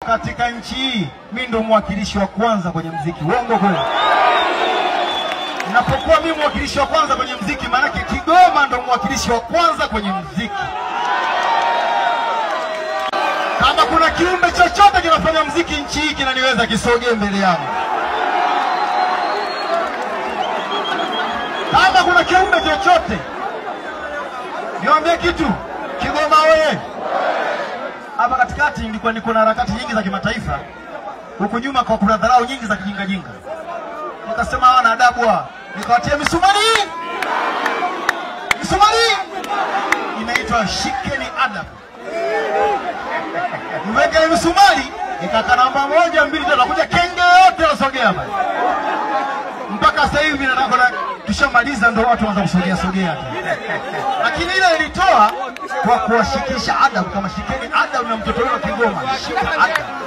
Katika nchi hii mimi ndo mwakilishi wa kwanza kwenye muziki. Uongo kweli? Ninapokuwa mimi mwakilishi wa kwanza kwenye muziki, maana Kigoma ndo mwakilishi wa kwanza kwenye muziki. Kama kuna kiumbe chochote kinafanya muziki nchi hii kinaniweza, kisogee mbele yangu. Kama kuna kiumbe chochote, niambie kitu. Kigoma wewe. Hapa katikati nilikuwa niko na harakati nyingi za kimataifa. Huko nyuma kwa kuna dharau nyingi za kijinga jinga. Nikasema hawana adabu hawa. Nikawatia misumari. Misumari inaitwa shikeni adabu. Nimeweka misumari, nikaka namba 1 2 3 nakuja kenge yote wasogea hapa. Mpaka sasa hivi nataka tushamaliza ndio watu waanza kusogea sogea. Lakini ile ilitoa kwa kuwashikisha adabu, kama shikeni adabu na mtoto wao Kigoma. Shika adabu.